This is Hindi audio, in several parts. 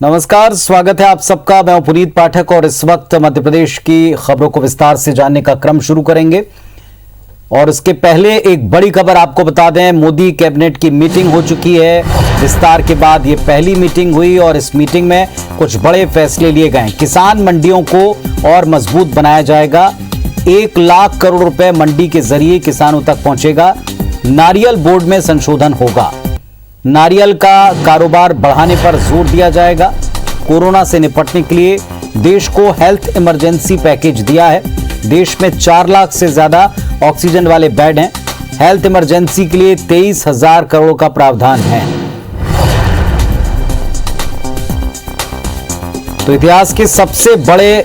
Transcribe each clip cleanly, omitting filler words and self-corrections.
नमस्कार, स्वागत है आप सबका। मैं पुनीत पाठक और इस वक्त मध्य प्रदेश की खबरों को विस्तार से जानने का क्रम शुरू करेंगे। और इसके पहले एक बड़ी खबर आपको बता दें, मोदी कैबिनेट की मीटिंग हो चुकी है। विस्तार के बाद ये पहली मीटिंग हुई और इस मीटिंग में कुछ बड़े फैसले लिए गए। किसान मंडियों को और मजबूत बनाया जाएगा। 1 लाख करोड़ रुपए मंडी के जरिए किसानों तक पहुंचेगा। नारियल बोर्ड में संशोधन होगा। नारियल का कारोबार बढ़ाने पर जोर दिया जाएगा। कोरोना से निपटने के लिए देश को हेल्थ इमरजेंसी पैकेज दिया है। देश में 4 लाख से ज्यादा ऑक्सीजन वाले बेड हैं। हेल्थ इमरजेंसी के लिए 23,000 करोड़ का प्रावधान है। तो इतिहास के सबसे बड़े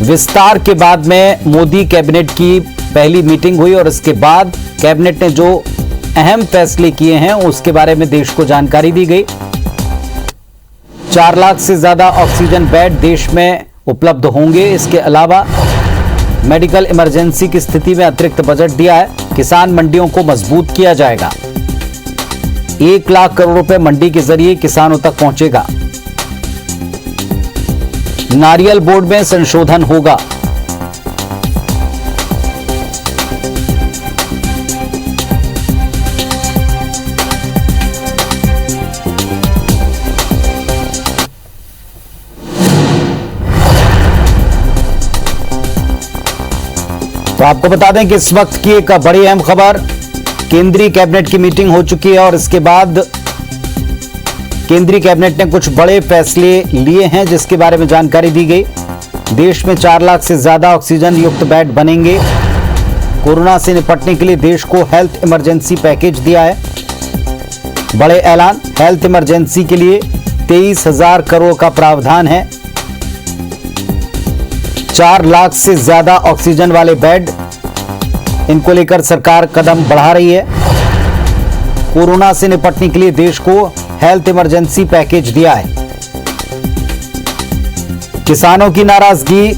विस्तार के बाद में मोदी कैबिनेट की पहली मीटिंग हुई और इसके बाद कैबिनेट ने जो अहम फैसले किए हैं उसके बारे में देश को जानकारी दी गई। 4 लाख से ज्यादा ऑक्सीजन बेड देश में उपलब्ध होंगे। इसके अलावा मेडिकल इमरजेंसी की स्थिति में अतिरिक्त बजट दिया है। किसान मंडियों को मजबूत किया जाएगा। 1 लाख करोड़ रुपए मंडी के जरिए किसानों तक पहुंचेगा। नारियल बोर्ड में संशोधन होगा। तो आपको बता दें कि इस वक्त की एक बड़ी अहम खबर, केंद्रीय कैबिनेट की मीटिंग हो चुकी है और इसके बाद केंद्रीय कैबिनेट ने कुछ बड़े फैसले लिए हैं जिसके बारे में जानकारी दी गई। देश में 4 लाख से ज्यादा ऑक्सीजन युक्त बेड बनेंगे। कोरोना से निपटने के लिए देश को हेल्थ इमरजेंसी पैकेज दिया है। बड़े ऐलान, हेल्थ इमरजेंसी के लिए 23,000 करोड़ का प्रावधान है। 4 लाख से ज्यादा ऑक्सीजन वाले बेड, इनको लेकर सरकार कदम बढ़ा रही है। कोरोना से निपटने के लिए देश को हेल्थ इमरजेंसी पैकेज दिया है। किसानों की नाराजगी,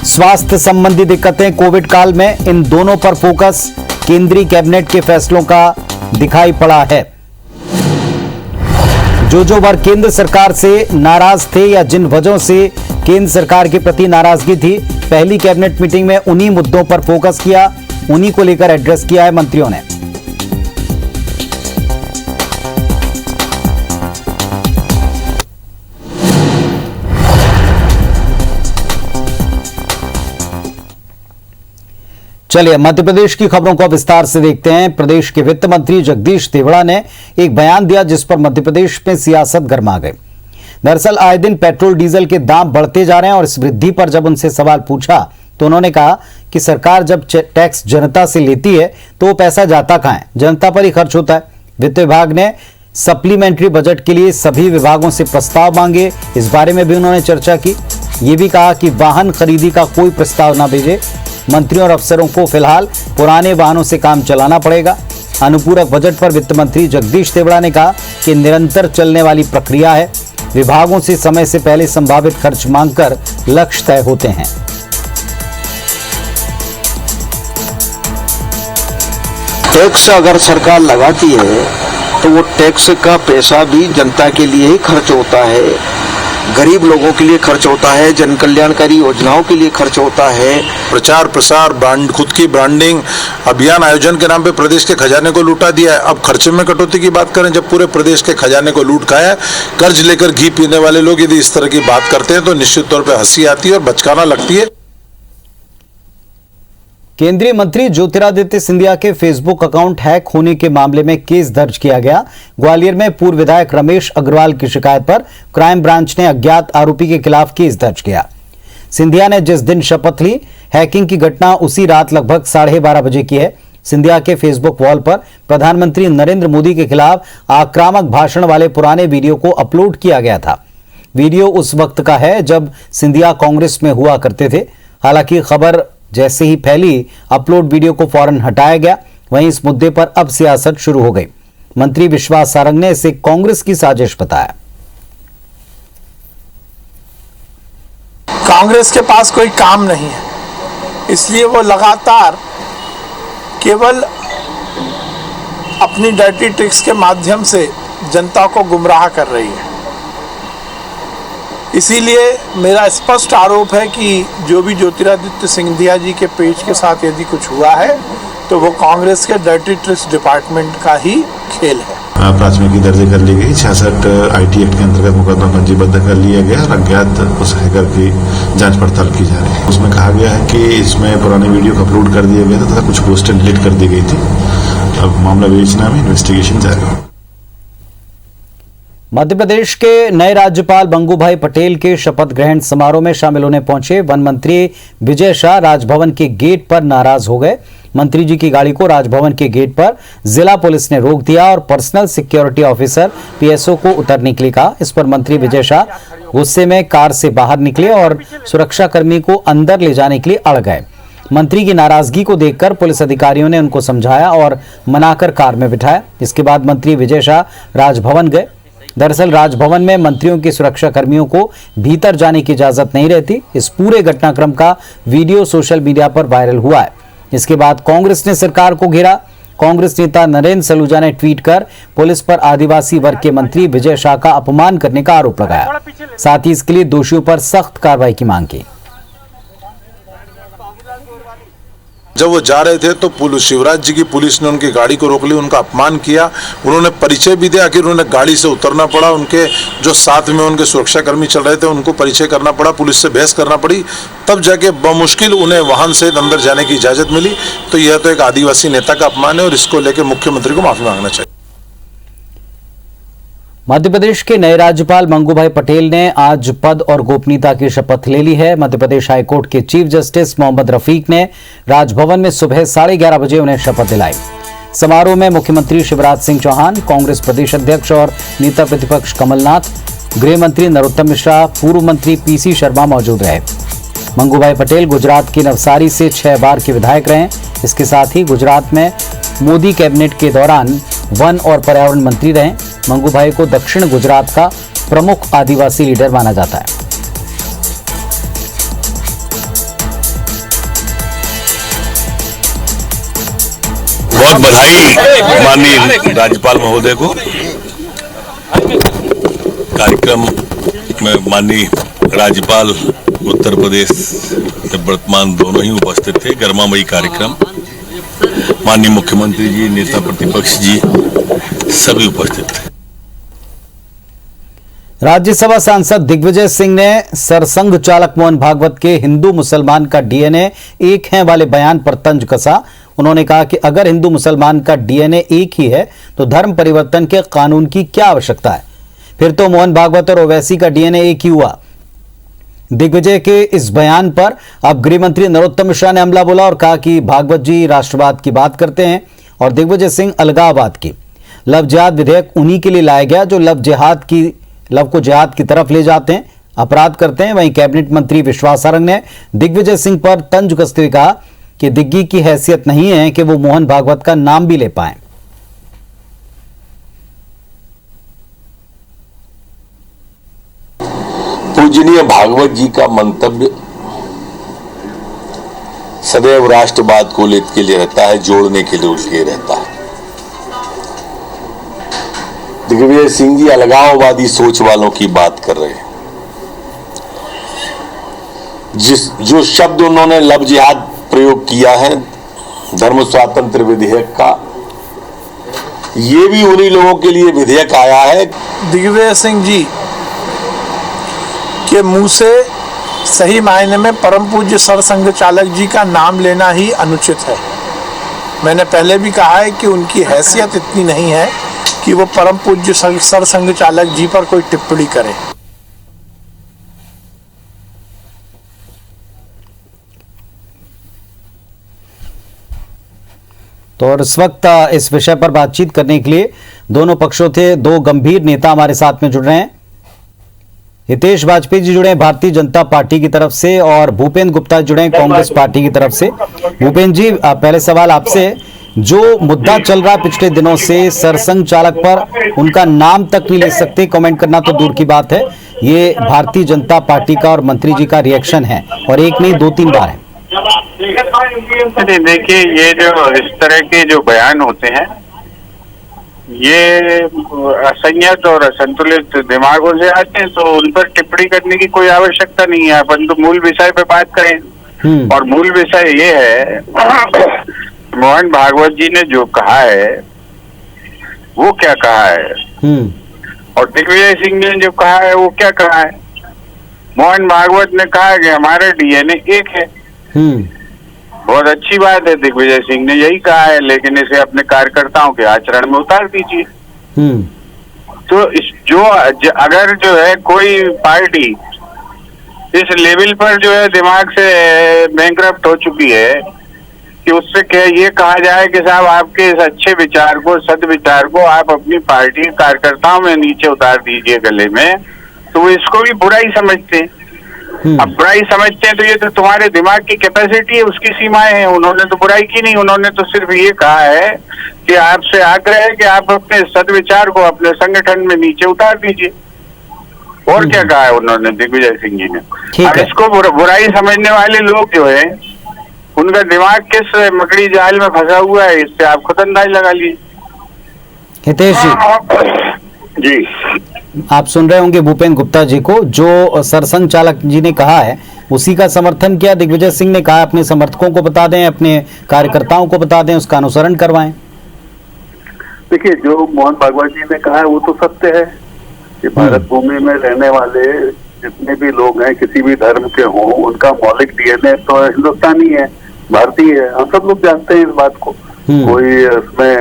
स्वास्थ्य संबंधी दिक्कतें कोविड काल में, इन दोनों पर फोकस केंद्रीय कैबिनेट के फैसलों का दिखाई पड़ा है। जो वर्ग केंद्र सरकार से नाराज थे या जिन वजहों से केंद्र सरकार के प्रति नाराजगी थी, पहली कैबिनेट मीटिंग में उन्हीं मुद्दों पर फोकस किया, उन्हीं को लेकर एड्रेस किया है मंत्रियों ने। चलिए मध्य प्रदेश की खबरों को विस्तार से देखते हैं। प्रदेश के वित्त मंत्री जगदीश देवड़ा ने एक बयान दिया जिस पर मध्य प्रदेश में सियासत गर्मा गई। दरअसल आए दिन पेट्रोल डीजल के दाम बढ़ते जा रहे हैं और इस वृद्धि पर जब उनसे सवाल पूछा तो उन्होंने कहा कि सरकार जब टैक्स जनता से लेती है तो वो पैसा जाता कहां है? जनता पर ही खर्च होता है। वित्त विभाग ने सप्लीमेंट्री बजट के लिए सभी विभागों से प्रस्ताव मांगे, इस बारे में भी उन्होंने चर्चा की। ये भी कहा कि वाहन खरीदी का कोई प्रस्ताव ना भेजे। मंत्रियों और अफसरों को फिलहाल पुराने वाहनों से काम चलाना पड़ेगा। अनुपूरक बजट पर वित्त मंत्री जगदीश देवड़ा ने कहा कि निरंतर चलने वाली प्रक्रिया है। विभागों से समय से पहले संभावित खर्च मांगकर लक्ष्य तय होते हैं। टैक्स अगर सरकार लगाती है तो वो टैक्स का पैसा भी जनता के लिए ही खर्च होता है, गरीब लोगों के लिए खर्च होता है, जन कल्याणकारी योजनाओं के लिए खर्च होता है। प्रचार प्रसार, ब्रांड, खुद की ब्रांडिंग, अभियान आयोजन के नाम पे प्रदेश के खजाने को लूटा दिया है। अब खर्चे में कटौती की बात करें, जब पूरे प्रदेश के खजाने को लूट खाया, कर्ज लेकर घी पीने वाले लोग यदि इस तरह की बात करते हैं तो निश्चित तौर पर हंसी आती है और बचकाना लगती है। केंद्रीय मंत्री ज्योतिरादित्य सिंधिया के फेसबुक अकाउंट हैक होने के मामले में केस दर्ज किया गया। ग्वालियर में पूर्व विधायक रमेश अग्रवाल की शिकायत पर क्राइम ब्रांच ने अज्ञात आरोपी के खिलाफ केस दर्ज किया। सिंधिया ने जिस दिन शपथ ली, हैकिंग की घटना उसी रात लगभग 12:30 बजे की है। सिंधिया के फेसबुक वॉल पर प्रधानमंत्री नरेंद्र मोदी के खिलाफ आक्रामक भाषण वाले पुराने वीडियो को अपलोड किया गया था। वीडियो उस वक्त का है जब सिंधिया कांग्रेस में हुआ करते थे। हालांकि खबर जैसे ही फैली, अपलोड वीडियो को फौरन हटाया गया। वहीं इस मुद्दे पर अब सियासत शुरू हो गई। मंत्री विश्वास सारंग ने इसे कांग्रेस की साजिश बताया। कांग्रेस के पास कोई काम नहीं है, इसलिए वो लगातार केवल अपनी डर्टी ट्रिक्स के माध्यम से जनता को गुमराह कर रही है। इसीलिए मेरा स्पष्ट आरोप है कि जो भी ज्योतिरादित्य सिंधिया जी के पेज के साथ यदि कुछ हुआ है तो वो कांग्रेस के डर्टी ट्रिक्स डिपार्टमेंट का ही खेल है। प्राथमिकी दर्ज कर ली गई, 66 IT एक्ट के अंतर्गत मुकदमा पंजीबद्ध कर लिया गया और अज्ञात उस हैकर की जांच पड़ताल की जा रही है। उसमें कहा गया है कि इसमें पुराने वीडियो को अपलोड कर दिया गया था तथा कुछ पोस्टर डिलीट कर दी गई थी। अब मामला विवेचना में इन्वेस्टिगेशन जारी है। मध्य प्रदेश के नए राज्यपाल मंगूभाई पटेल के शपथ ग्रहण समारोह में शामिल होने पहुंचे वन मंत्री विजय शाह राजभवन के गेट पर नाराज हो गए। मंत्री जी की गाड़ी को राजभवन के गेट पर जिला पुलिस ने रोक दिया और पर्सनल सिक्योरिटी ऑफिसर PSO को उतरने के लिए कहा। इस पर मंत्री विजय शाह गुस्से में कार से बाहर निकले और सुरक्षाकर्मी को अंदर ले जाने के लिए अड़ गए। मंत्री की नाराजगी को देखकर पुलिस अधिकारियों ने उनको समझाया और मनाकर कार में बिठाया। इसके बाद मंत्री विजय शाह राजभवन गए। दरअसल राजभवन में मंत्रियों के सुरक्षा कर्मियों को भीतर जाने की इजाजत नहीं रहती। इस पूरे घटनाक्रम का वीडियो सोशल मीडिया पर वायरल हुआ है। इसके बाद कांग्रेस ने सरकार को घेरा। कांग्रेस नेता नरेंद्र सलूजा ने ट्वीट कर पुलिस पर आदिवासी वर्ग के मंत्री विजय शाह का अपमान करने का आरोप लगाया। साथ ही इसके लिए दोषियों पर सख्त कार्रवाई की मांग की। जब वो जा रहे थे तो शिवराज जी की पुलिस ने उनकी गाड़ी को रोक लिया, उनका अपमान किया। उन्होंने परिचय भी दिया, आखिर उन्होंने गाड़ी से उतरना पड़ा। उनके जो साथ में उनके सुरक्षाकर्मी चल रहे थे उनको परिचय करना पड़ा, पुलिस से बहस करना पड़ी, तब जाके बमुश्किल उन्हें वाहन से अंदर जाने की इजाजत मिली। तो यह तो एक आदिवासी नेता का अपमान है और इसको लेकर मुख्यमंत्री को माफी मांगना चाहिए। मध्य प्रदेश के नए राज्यपाल मंगूभाई पटेल ने आज पद और गोपनीयता की शपथ ले ली है। मध्य प्रदेश हाईकोर्ट के चीफ जस्टिस मोहम्मद रफीक ने राजभवन में सुबह 11:30 बजे उन्हें शपथ दिलाई। समारोह में मुख्यमंत्री शिवराज सिंह चौहान, कांग्रेस प्रदेश अध्यक्ष और नेता प्रतिपक्ष कमलनाथ, गृह मंत्री नरोत्तम मिश्रा, पूर्व मंत्री PC शर्मा मौजूद रहे। मंगूभाई पटेल गुजरात की नवसारी से 6 बार के विधायक रहे। इसके साथ ही गुजरात में मोदी कैबिनेट के दौरान वन और पर्यावरण मंत्री रहे। मंगूभाई को दक्षिण गुजरात का प्रमुख आदिवासी लीडर माना जाता है। बहुत बधाई माननीय राज्यपाल महोदय को। कार्यक्रम में माननीय राज्यपाल उत्तर प्रदेश के वर्तमान दोनों ही उपस्थित थे। गर्मामयी कार्यक्रम, माननीय मुख्यमंत्री जी, नेता प्रतिपक्ष जी सभी उपस्थित थे। राज्यसभा सांसद दिग्विजय सिंह ने सरसंघ चालक मोहन भागवत के हिंदू मुसलमान का DNA एक है वाले बयान पर तंज कसा। उन्होंने कहा कि अगर हिंदू मुसलमान का DNA एक ही है तो धर्म परिवर्तन के कानून की क्या आवश्यकता है? फिर तो मोहन भागवत और ओवैसी का DNA एक ही हुआ। दिग्विजय के इस बयान पर अब गृह मंत्री नरोत्तम मिश्रा ने हमला बोला और कहा कि भागवत जी राष्ट्रवाद की बात करते हैं और दिग्विजय सिंह अलगाववाद की। लव जिहाद विधेयक उन्हीं के लिए लाया गया जो लव को जिहाद की तरफ ले जाते हैं, अपराध करते हैं। वहीं कैबिनेट मंत्री विश्वास सारंग ने दिग्विजय सिंह पर तंज कसते हुए कहा कि दिग्गी की हैसियत नहीं है कि वो मोहन भागवत का नाम भी ले पाए। पूजनीय भागवत जी का मंतव्य सदैव राष्ट्रवाद को के लिए रहता है, जोड़ने के लिए रहता है। दिग्विजय सिंह जी अलगाववादी सोच वालों की बात कर रहे हैं। जो शब्द उन्होंने लव जिहाद प्रयोग किया है धर्म स्वातंत्र विधेयक का, ये भी उन्हीं लोगों के लिए विधेयक आया है। दिग्विजय सिंह जी के मुंह से सही मायने में परम पूज्य सरसंघ चालक जी का नाम लेना ही अनुचित है। मैंने पहले भी कहा है कि उनकी हैसियत इतनी नहीं है कि वो परम पूज्य सरसंघ चालक जी पर कोई टिप्पणी करे। तो और इस वक्त इस विषय पर बातचीत करने के लिए दोनों पक्षों से दो गंभीर नेता हमारे साथ में जुड़ रहे हैं। हितेश वाजपेयी जी जुड़े हैं भारतीय जनता पार्टी की तरफ से और भूपेंद्र गुप्ता जुड़े हैं कांग्रेस पार्टी की तरफ से। भूपेंद्र जी, पहले सवाल आपसे, जो मुद्दा चल रहा पिछले दिनों से सरसंघ चालक पर उनका नाम तक नहीं ले सकते, कमेंट करना तो दूर की बात है, ये भारतीय जनता पार्टी का और मंत्री जी का रिएक्शन है और एक नहीं 2-3 बार है। देखिए, ये जो इस तरह के जो बयान होते हैं ये असंयत और असंतुलित दिमागों से आते हैं, तो उन पर टिप्पणी करने की कोई आवश्यकता नहीं है। अपन तो मूल विषय पे बात करें, और मूल विषय ये है मोहन भागवत जी ने जो कहा है वो क्या कहा है, और दिग्विजय सिंह ने जो कहा है वो क्या कहा है। मोहन भागवत ने कहा कि हमारा डीएनए एक है, बहुत अच्छी बात है। दिग्विजय सिंह ने यही कहा है, लेकिन इसे अपने कार्यकर्ताओं के आचरण में उतार दीजिए। तो अगर जो है कोई पार्टी इस लेवल पर जो है दिमाग से बैंकरप्ट हो चुकी है कि उससे क्या ये कहा जाए कि साहब आपके इस अच्छे विचार को, सदविचार को आप अपनी पार्टी कार्यकर्ताओं में नीचे उतार दीजिए गले में, तो वो इसको भी बुराई समझते हैं। अब बुराई समझते हैं तो ये तो तुम्हारे दिमाग की कैपेसिटी है, उसकी सीमाएं हैं। उन्होंने तो बुराई की नहीं, उन्होंने तो सिर्फ ये कहा है कि आपसे आग्रह है कि आप अपने सदविचार को अपने संगठन में नीचे उतार दीजिए। और क्या कहा है उन्होंने, दिग्विजय सिंह जी ने। अब इसको बुराई समझने वाले लोग जो है उनका दिमाग किस मकड़ी जाल में फंसा हुआ है, इससे आप खुद अंदाज लगा लीजिए। हितेश जी, जी आप सुन रहे होंगे भूपेंद्र गुप्ता जी को, जो सरसंघ चालक जी ने कहा है उसी का समर्थन किया दिग्विजय सिंह ने। कहा अपने समर्थकों को बता दें, अपने कार्यकर्ताओं को बता दें, उसका अनुसरण करवाएं। देखिए, जो मोहन भागवत जी ने कहा है वो तो सत्य है कि भारत भूमि में रहने वाले जितने भी लोग हैं, किसी भी धर्म के हों, उनका मौलिक डीएनए तो हिंदुस्तानी है, भारतीय है। हम सब लोग जानते हैं इस बात को, कोई उसमें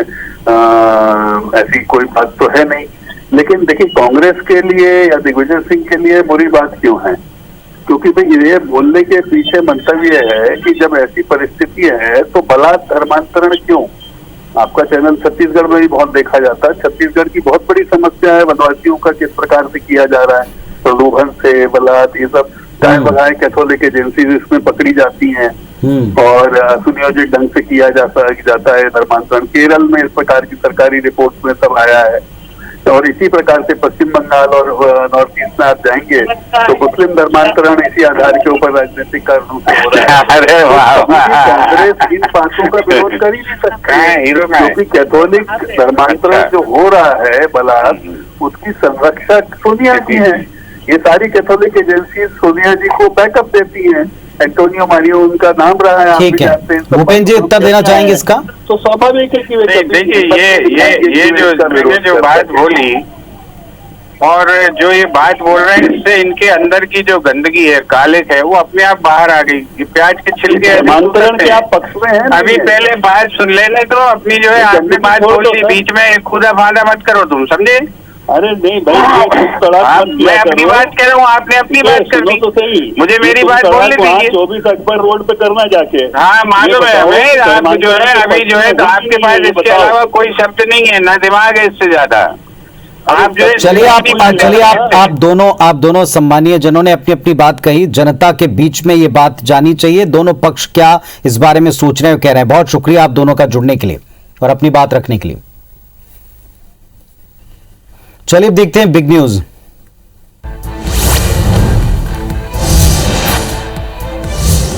ऐसी कोई बात तो है नहीं। लेकिन देखिए, कांग्रेस के लिए या दिग्विजय सिंह के लिए बुरी बात क्यों है? क्योंकि भाई ये बोलने के पीछे मंतव्य है कि जब ऐसी परिस्थिति है तो बलात् धर्मांतरण क्यों? आपका चैनल छत्तीसगढ़ में भी बहुत देखा जाता है। छत्तीसगढ़ की बहुत बड़ी समस्या है वनवासियों का किस प्रकार से किया जा रहा है, प्रलोभन से, बलात्, ये सब चाहे बधाए कैथोलिक एजेंसी इसमें पकड़ी जाती हैं और सुनियोजित ढंग से किया जाता है धर्मांतरण। केरल में इस प्रकार की सरकारी रिपोर्ट में सब आया है, और इसी प्रकार से पश्चिम बंगाल और नॉर्थ ईस्ट में आप जाएंगे तो मुस्लिम धर्मांतरण इसी आधार के ऊपर राजनीतिक कारणों से हो रहा है। कांग्रेस इन बातों का विरोध कर ही नहीं सकती, क्योंकि कैथोलिक धर्मांतरण जो हो रहा है बलात्, उसकी संरक्षक सोनिया जी हैं। ये सारी कैथोलिक एजेंसी सोनिया जी को बैकअप देती हैं। एंटोनियो मारियो उनका नाम रहा है, ठीक है। भूपेंद्र जी उत्तर देना चाहेंगे इसका? तो स्वाभाविक है कि देखिए, ये जो बात बोली और जो ये बात बोल रहे हैं, इससे इनके अंदर की जो गंदगी है, कालिक है, वो अपने आप बाहर आ गई। प्याज के छिलके धर्मांतरण के आप पक्ष में हैं? अभी पहले बात सुन लेने तो अपनी जो है आपने बात बोली, बीच में खुदा फादा मत करो, तुम समझे? अरे नहीं भाई, मैं अपनी बात कह रहा हूँ, आपने अपनी बात कर दी तो सही, मुझे मेरी बात बोलने दीजिए। 24 अकबर रोड पे करना जाके। हाँ मालूम है हमें, आप जो है अभी जो है आपके पास इसके अलावा कोई शब्द नहीं है, ना दिमाग है इससे ज्यादा। आप जो चलिए आप दोनों सम्मानीय जनों ने अपनी अपनी बात कही। जनता के बीच में ये बात जानी चाहिए, दोनों पक्ष क्या इस बारे में सोच रहे हैं, कह रहे हैं। बहुत शुक्रिया आप दोनों का जुड़ने के लिए और अपनी बात रखने के लिए। चलिए देखते हैं बिग न्यूज।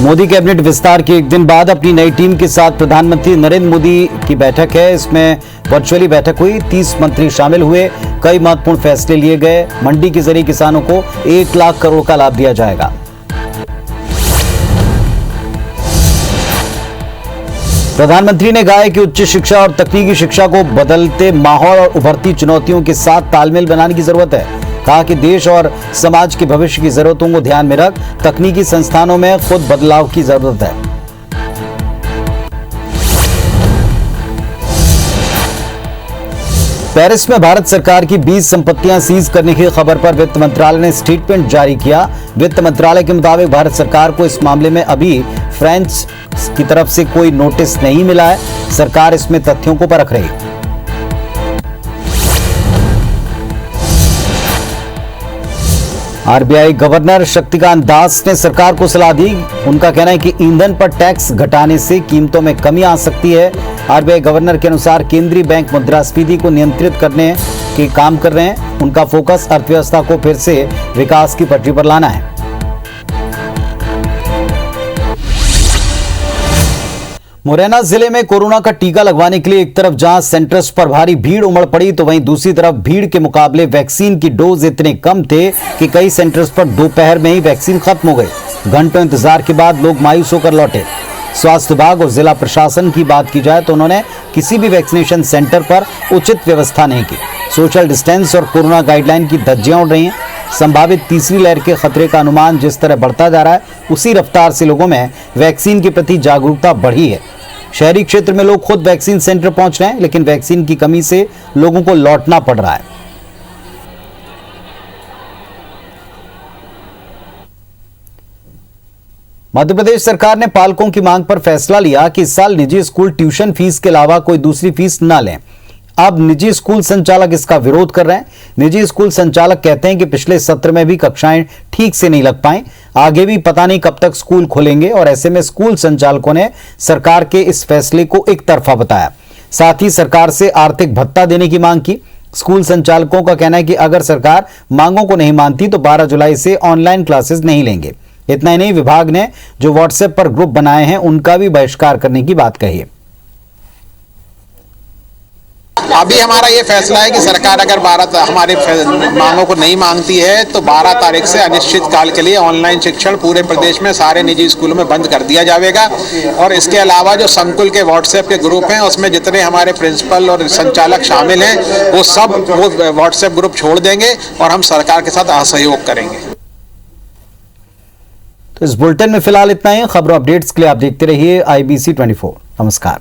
मोदी कैबिनेट विस्तार के एक दिन बाद अपनी नई टीम के साथ प्रधानमंत्री नरेंद्र मोदी की बैठक है। इसमें वर्चुअली बैठक हुई, 30 मंत्री शामिल हुए, कई महत्वपूर्ण फैसले लिए गए। मंडी के जरिए किसानों को 1 लाख करोड़ का लाभ दिया जाएगा। प्रधानमंत्री ने कहा है कि उच्च शिक्षा और तकनीकी शिक्षा को बदलते माहौल और उभरती चुनौतियों के साथ तालमेल बनाने की जरूरत है। कहा कि देश और समाज के भविष्य की जरूरतों को ध्यान में रख तकनीकी संस्थानों में खुद बदलाव की जरूरत है। पेरिस में भारत सरकार की 20 संपत्तियां सीज करने की खबर पर वित्त मंत्रालय ने स्टेटमेंट जारी किया। वित्त मंत्रालय के मुताबिक भारत सरकार को इस मामले में अभी फ्रांस की तरफ से कोई नोटिस नहीं मिला है। सरकार इसमें तथ्यों को परख रही है। आरबीआई गवर्नर शक्तिकांत दास ने सरकार को सलाह दी। उनका कहना है कि ईंधन पर टैक्स घटाने से कीमतों में कमी आ सकती है। आरबीआई गवर्नर के अनुसार केंद्रीय बैंक मुद्रास्फीति को नियंत्रित करने के काम कर रहे हैं। उनका फोकस अर्थव्यवस्था को फिर से विकास की पटरी पर लाना है। मुरैना जिले में कोरोना का टीका लगवाने के लिए एक तरफ जहां सेंटर्स पर भारी भीड़ उमड़ पड़ी तो वहीं दूसरी तरफ भीड़ के मुकाबले वैक्सीन की डोज इतने कम थे कि कई सेंटर्स पर दोपहर में ही वैक्सीन खत्म हो गई। घंटों इंतजार के बाद लोग मायूस होकर लौटे। स्वास्थ्य विभाग और जिला प्रशासन की बात की जाए तो उन्होंने किसी भी वैक्सीनेशन सेंटर पर उचित व्यवस्था नहीं की। सोशल डिस्टेंस और कोरोना गाइडलाइन की धज्जियां उड़ रही हैं। संभावित तीसरी लहर के खतरे का अनुमान जिस तरह बढ़ता जा रहा है उसी रफ्तार से लोगों में वैक्सीन के प्रति जागरूकता बढ़ी है। शहरी क्षेत्र में लोग खुद वैक्सीन सेंटर पहुंच रहे हैं, लेकिन वैक्सीन की कमी से लोगों को लौटना पड़ रहा है। मध्य प्रदेश सरकार ने पालकों की मांग पर फैसला लिया कि इस साल निजी स्कूल ट्यूशन फीस के अलावा कोई दूसरी फीस न लें। अब निजी स्कूल संचालक इसका विरोध कर रहे हैं। निजी स्कूल संचालक कहते हैं कि पिछले सत्र में भी कक्षाएं ठीक से नहीं लग पाई, आगे भी पता नहीं कब तक स्कूल खुलेंगे और ऐसे में स्कूल संचालकों ने सरकार के इस फैसले को एक तरफा बताया। साथ ही सरकार से आर्थिक भत्ता देने की मांग की। स्कूल संचालकों का कहना है कि अगर सरकार मांगों को नहीं मानती तो 12 जुलाई से ऑनलाइन क्लासेस नहीं लेंगे। इतना ही नहीं, विभाग ने जो व्हाट्सएप पर ग्रुप बनाए हैं उनका भी बहिष्कार करने की बात कही है। अभी हमारा ये फैसला है कि सरकार अगर हमारी मांगों को नहीं मांगती है तो 12 तारीख से अनिश्चित काल के लिए ऑनलाइन शिक्षण पूरे प्रदेश में सारे निजी स्कूलों में बंद कर दिया जाएगा। और इसके अलावा जो संकुल के व्हाट्सएप के ग्रुप हैं उसमें जितने हमारे प्रिंसिपल और संचालक शामिल हैं वो सब व्हाट्सएप ग्रुप छोड़ देंगे और हम सरकार के साथ असहयोग करेंगे। तो इस बुलेटिन में फिलहाल इतना ही। खबरों अपडेट्स के लिए आप देखते रहिए IBC 24। नमस्कार।